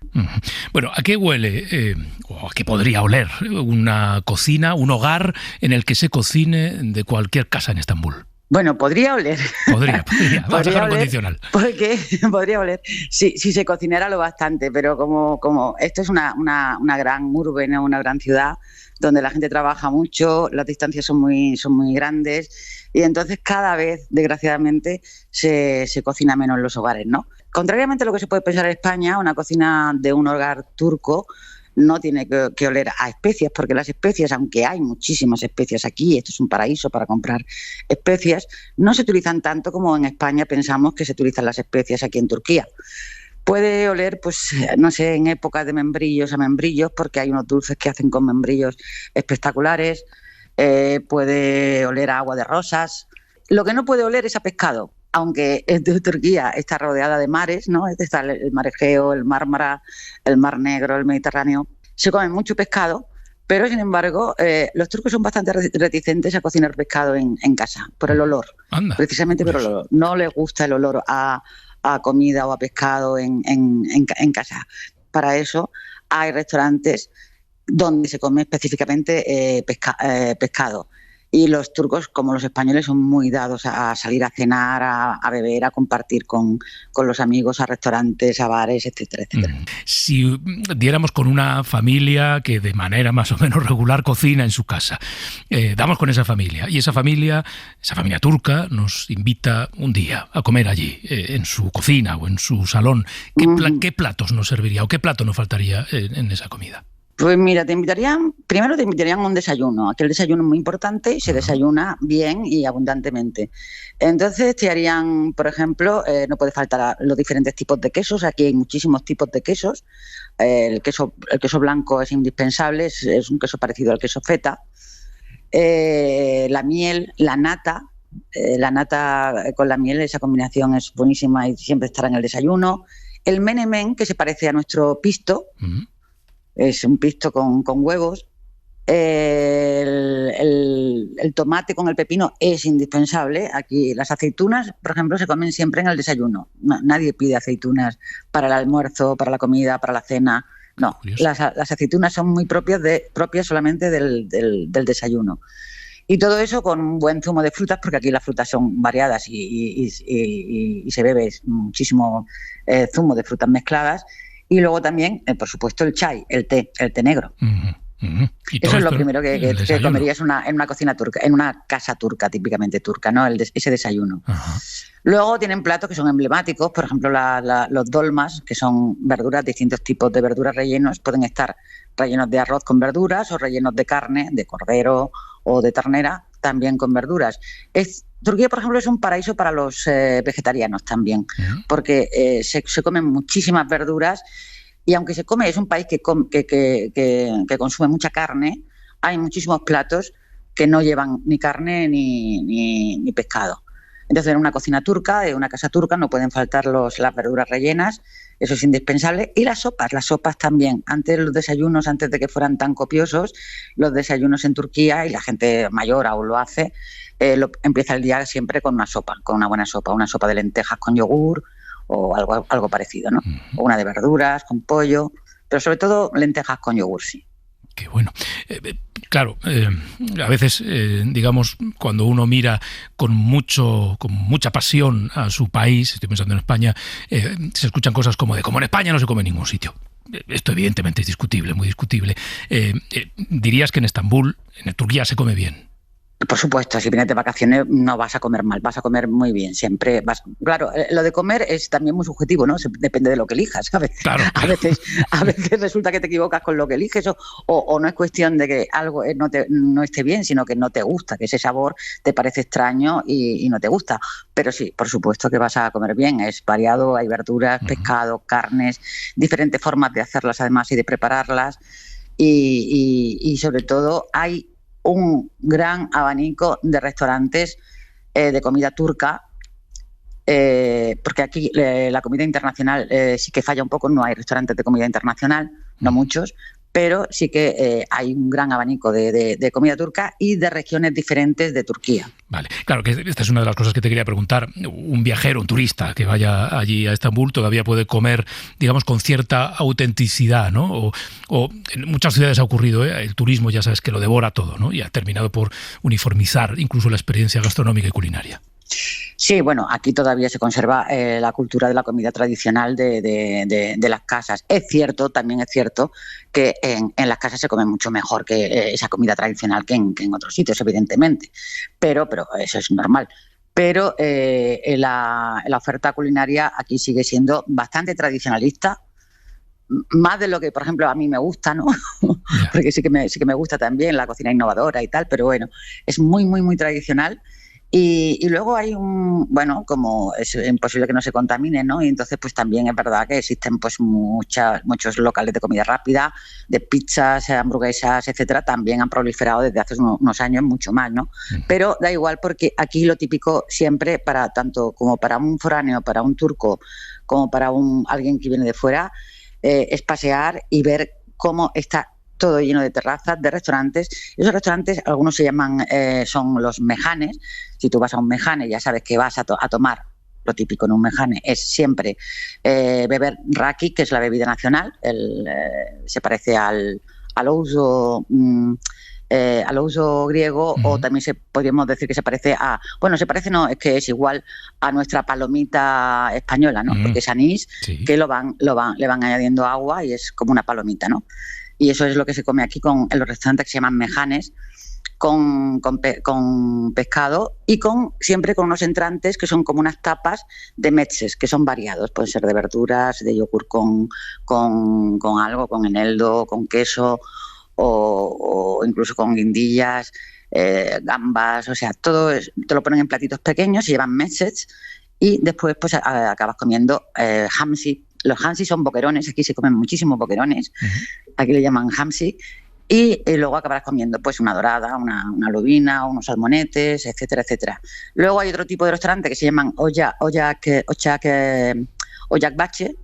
Bueno, ¿a qué huele o a qué podría oler una cocina, un hogar en el que se cocine de cualquier casa en Estambul? Bueno, podría oler. Podría. Vamos a dejarlo condicional. Porque podría oler si se cocinara lo bastante, pero como esto es una gran urbe, ¿no? Una gran ciudad donde la gente trabaja mucho, las distancias son muy grandes y entonces cada vez, desgraciadamente, se cocina menos en los hogares, ¿no? Contrariamente a lo que se puede pensar en España, una cocina de un hogar turco no tiene que oler a especias, porque las especias, aunque hay muchísimas especias aquí, esto es un paraíso para comprar especias, no se utilizan tanto como en España pensamos que se utilizan las especias aquí en Turquía. Puede oler, en épocas de membrillos a membrillos, porque hay unos dulces que hacen con membrillos espectaculares. Puede oler a agua de rosas. Lo que no puede oler es a pescado, aunque Turquía está rodeada de mares, ¿no? Está el mar Egeo, el Mármara, el Mar Negro, el Mediterráneo. Se come mucho pescado, pero sin embargo los turcos son bastante reticentes a cocinar pescado en casa, por el olor. Anda. Precisamente por el olor. No les gusta el olor a comida o a pescado en casa. Para eso hay restaurantes donde se come específicamente pescado. Y los turcos, como los españoles, son muy dados a salir a cenar, a beber, a compartir con los amigos, a restaurantes, a bares, etcétera, etcétera. Si diéramos con una familia que de manera más o menos regular cocina en su casa, damos con esa familia y esa familia turca nos invita un día a comer allí, en su cocina o en su salón, ¿qué platos nos serviría o qué plato nos faltaría en esa comida? Pues mira, primero te invitarían a un desayuno. Aquel desayuno es muy importante y se desayuna bien y abundantemente. Entonces te harían, por ejemplo, no puede faltar los diferentes tipos de quesos. Aquí hay muchísimos tipos de quesos. El queso blanco es indispensable, es un queso parecido al queso feta. La miel, la nata con la miel, esa combinación es buenísima y siempre estará en el desayuno. El menemen, que se parece a nuestro pisto. Es un pisto con huevos. El el tomate con el pepino es indispensable. Aquí las aceitunas, por ejemplo, se comen siempre en el desayuno. Nadie pide aceitunas para el almuerzo, para la comida, para la cena. No, las aceitunas son muy propias solamente del desayuno. Y todo eso con un buen zumo de frutas, porque aquí las frutas son variadas y se bebe muchísimo zumo de frutas mezcladas. Y luego también, por supuesto, el chai, el té negro. Eso es lo primero que comerías en una cocina turca, en una casa turca, típicamente turca, ¿no? Ese desayuno. Ajá. Luego tienen platos que son emblemáticos, por ejemplo, los dolmas, que son verduras, distintos tipos de verduras rellenos. Pueden estar rellenos de arroz con verduras o rellenos de carne, de cordero o de ternera, también con verduras. Turquía, por ejemplo, es un paraíso para los vegetarianos también, porque se comen muchísimas verduras. Y aunque es un país que consume mucha carne, hay muchísimos platos que no llevan ni carne ni pescado. Entonces, en una cocina turca, en una casa turca, no pueden faltar las verduras rellenas, eso es indispensable. Y las sopas también. Antes los desayunos, antes de que fueran tan copiosos, los desayunos en Turquía, y la gente mayor aún lo hace, empieza el día siempre con una sopa, con una buena sopa, una sopa de lentejas con yogur, o algo parecido, ¿no? O una de verduras, con pollo, pero sobre todo lentejas con yogur, sí. Qué bueno. Claro, a veces, digamos, cuando uno mira con mucha pasión a su país, estoy pensando en España, se escuchan cosas como en España no se come en ningún sitio. Esto evidentemente es discutible, muy discutible. ¿Dirías que en Estambul, en Turquía, se come bien? Por supuesto, si vienes de vacaciones no vas a comer mal, vas a comer muy bien, siempre vas. Claro, lo de comer es también muy subjetivo, ¿no? Depende de lo que elijas, ¿sabes? Claro. A veces resulta que te equivocas con lo que eliges o no es cuestión de que algo no esté bien, sino que no te gusta, que ese sabor te parece extraño y no te gusta. Pero sí, por supuesto que vas a comer bien, es variado, hay verduras, pescado, carnes, diferentes formas de hacerlas además y de prepararlas y sobre todo hay un gran abanico de restaurantes de comida turca, porque aquí la comida internacional sí que falla un poco, no hay restaurantes de comida internacional, no muchos, pero sí que hay un gran abanico de comida turca y de regiones diferentes de Turquía. Vale, claro que esta es una de las cosas que te quería preguntar. Un viajero, un turista que vaya allí a Estambul todavía puede comer, digamos, con cierta autenticidad, ¿no? O en muchas ciudades ha ocurrido, el turismo ya sabes que lo devora todo, ¿no? Y ha terminado por uniformizar incluso la experiencia gastronómica y culinaria. Sí, bueno, aquí todavía se conserva la cultura de la comida tradicional de las casas. También es cierto que en las casas se come mucho mejor que esa comida tradicional que en otros sitios, evidentemente, pero eso es normal. Pero la oferta culinaria aquí sigue siendo bastante tradicionalista, más de lo que, por ejemplo, a mí me gusta, ¿no? Porque sí que me gusta también la cocina innovadora y tal, pero bueno, es muy, muy, muy tradicional. Y luego hay como es imposible que no se contamine, ¿no? Y entonces pues también es verdad que existen pues muchos locales de comida rápida, de pizzas, hamburguesas, etcétera, también han proliferado desde hace unos años mucho más, ¿no? Pero da igual porque aquí lo típico siempre tanto como para un foráneo, para un turco, como para alguien que viene de fuera, es pasear y ver cómo está todo lleno de terrazas, de restaurantes. Esos restaurantes, algunos se llaman, son los mejanes. Si tú vas a un mejane, ya sabes que vas a tomar, lo típico en un mejane es siempre beber raki, que es la bebida nacional. Se parece al ouzo griego, o también podríamos decir que se parece a... Bueno, se parece no, es que es igual a nuestra palomita española, ¿no? Porque es anís, sí, que le van añadiendo agua y es como una palomita, ¿no? Y eso es lo que se come aquí en los restaurantes que se llaman mejanes, con pescado y siempre con unos entrantes que son como unas tapas de metzes, que son variados. Pueden ser de verduras, de yogur con algo, con eneldo, con queso o incluso con guindillas, gambas, o sea, todo te lo ponen en platitos pequeños, se llevan metzes y después pues acabas comiendo hamsi. Los hamsi son boquerones, aquí se comen muchísimos boquerones, aquí le llaman hamsi, y luego acabarás comiendo pues una dorada, una lubina, unos salmonetes, etcétera, etcétera. Luego hay otro tipo de restaurante que se llaman ocakbache,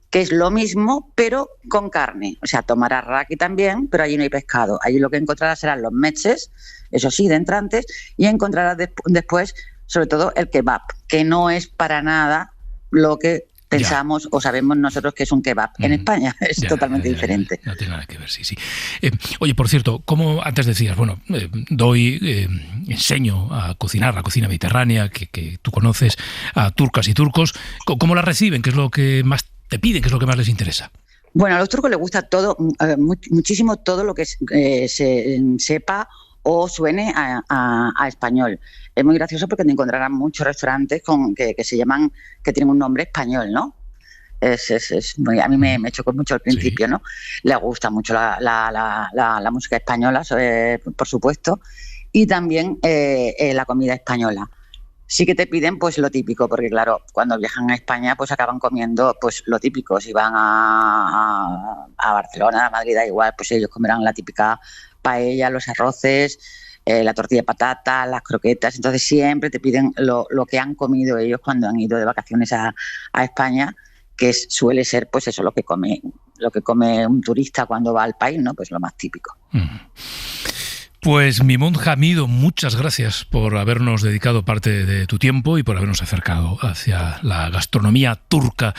que es lo mismo, pero con carne. O sea, tomarás raki también, pero allí no hay pescado. Allí lo que encontrarás serán los meches, eso sí, de entrantes, y encontrarás después, sobre todo, el kebab, que no es para nada lo que pensamos o sabemos nosotros que es un kebab. En España es totalmente diferente. No tiene nada que ver, sí. Oye, por cierto, como antes decías, enseño a cocinar la cocina mediterránea que tú conoces, a turcas y turcos. ¿Cómo la reciben? ¿Qué es lo que más te piden? ¿Qué es lo que más les interesa? Bueno, a los turcos les gusta todo, muchísimo todo lo que se sepa o suene a español. Es muy gracioso porque te encontrarán muchos restaurantes que se llaman, que tienen un nombre español, ¿no? A mí me chocó mucho al principio, ¿no? Les gusta mucho la música española, por supuesto, y también la comida española. Sí que te piden pues lo típico, porque claro, cuando viajan a España pues acaban comiendo pues lo típico. Si van a Barcelona, a Madrid, da igual, pues ellos comerán la típica paella, los arroces, la tortilla de patata, las croquetas. Entonces siempre te piden lo que han comido ellos cuando han ido de vacaciones a España, que suele ser pues eso, lo que come un turista cuando va al país, ¿no? Pues lo más típico. Pues Mimoun Hamido, muchas gracias por habernos dedicado parte de tu tiempo y por habernos acercado hacia la gastronomía turca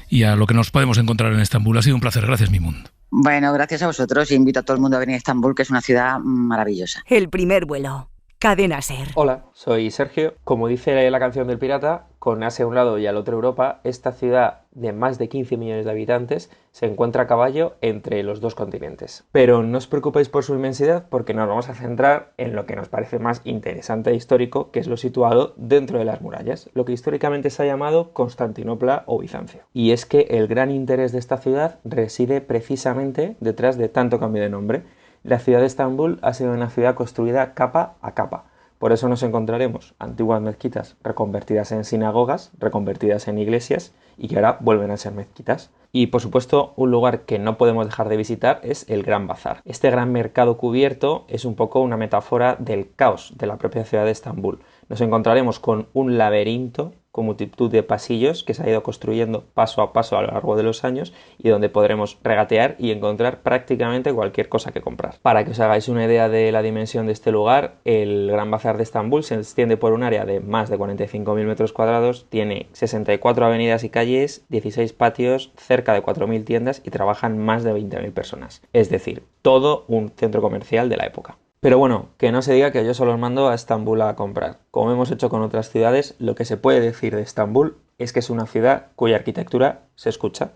y a lo que nos podemos encontrar en Estambul. Ha sido un placer. Gracias, Mimoun. Bueno, gracias a vosotros y invito a todo el mundo a venir a Estambul, que es una ciudad maravillosa. El primer vuelo. Cadena SER. Hola, soy Sergio. Como dice la canción del pirata, con Asia a un lado y al otro Europa, esta ciudad de más de 15 millones de habitantes se encuentra a caballo entre los dos continentes. Pero no os preocupéis por su inmensidad, porque nos vamos a centrar en lo que nos parece más interesante e histórico, que es lo situado dentro de las murallas, lo que históricamente se ha llamado Constantinopla o Bizancio. Y es que el gran interés de esta ciudad reside precisamente detrás de tanto cambio de nombre. La ciudad de Estambul ha sido una ciudad construida capa a capa. Por eso nos encontraremos antiguas mezquitas reconvertidas en sinagogas, reconvertidas en iglesias y que ahora vuelven a ser mezquitas. Y por supuesto, un lugar que no podemos dejar de visitar es el Gran Bazar. Este gran mercado cubierto es un poco una metáfora del caos de la propia ciudad de Estambul. Nos encontraremos con un laberinto con multitud de pasillos que se ha ido construyendo paso a paso a lo largo de los años y donde podremos regatear y encontrar prácticamente cualquier cosa que comprar. Para que os hagáis una idea de la dimensión de este lugar, el Gran Bazar de Estambul se extiende por un área de más de 45.000 metros cuadrados, tiene 64 avenidas y calles, 16 patios, cerca de 4.000 tiendas y trabajan más de 20.000 personas. Es decir, todo un centro comercial de la época. Pero bueno, que no se diga que yo solo os mando a Estambul a comprar. Como hemos hecho con otras ciudades, lo que se puede decir de Estambul es que es una ciudad cuya arquitectura se escucha.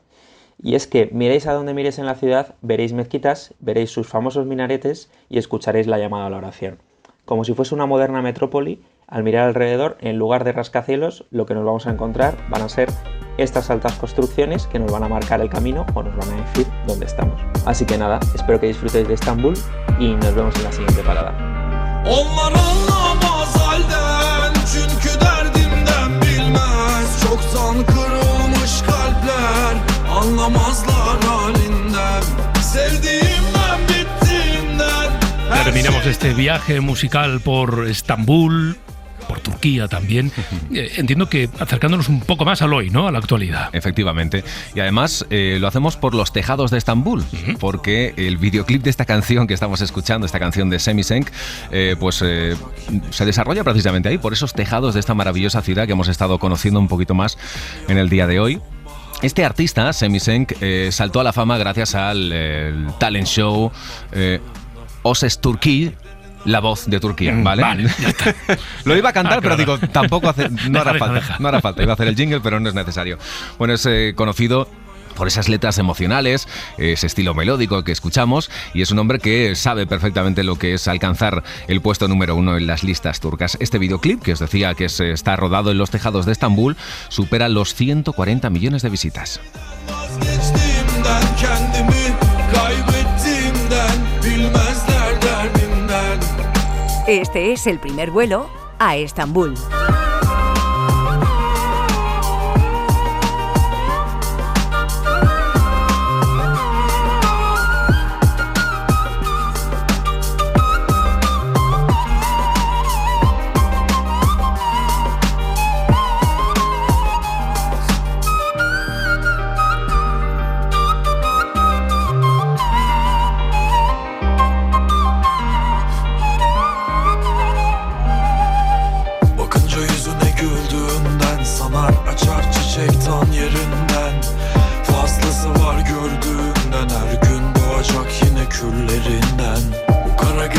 Y es que miréis a donde miréis en la ciudad, veréis mezquitas, veréis sus famosos minaretes y escucharéis la llamada a la oración. Como si fuese una moderna metrópoli, al mirar alrededor, en lugar de rascacielos, lo que nos vamos a encontrar van a ser estas altas construcciones que nos van a marcar el camino o nos van a decir dónde estamos. Así que nada, espero que disfrutéis de Estambul y nos vemos en la siguiente parada. Onlar anlamaz halden, çünkü derdimden bilmez. Çoktan kırılmış kalpler, anlamazlar halinden. Sevdiğimden bittiğinden. Terminamos este viaje musical por Estambul, por Turquía también, entiendo que acercándonos un poco más al hoy, ¿no? A la actualidad. Efectivamente. Y además lo hacemos por los tejados de Estambul, porque el videoclip de esta canción que estamos escuchando, esta canción de Semicenk, se desarrolla precisamente ahí, por esos tejados de esta maravillosa ciudad que hemos estado conociendo un poquito más en el día de hoy. Este artista, Semicenk, saltó a la fama gracias al talent show O Ses Türkiye, la voz de Turquía, ¿vale? Vale, ya está. Lo iba a cantar, claro. pero digo, tampoco no hará falta. Iba a hacer el jingle, pero no es necesario. Bueno, es conocido por esas letras emocionales, ese estilo melódico que escuchamos, y es un hombre que sabe perfectamente lo que es alcanzar el puesto número 1 en las listas turcas. Este videoclip, que os decía que está rodado en los tejados de Estambul, supera los 140 millones de visitas. Este es el primer vuelo a Estambul.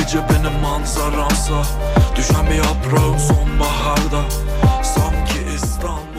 gece benim manzaramsa düşen bir yaprağım sonbaharda sanki İstanbul.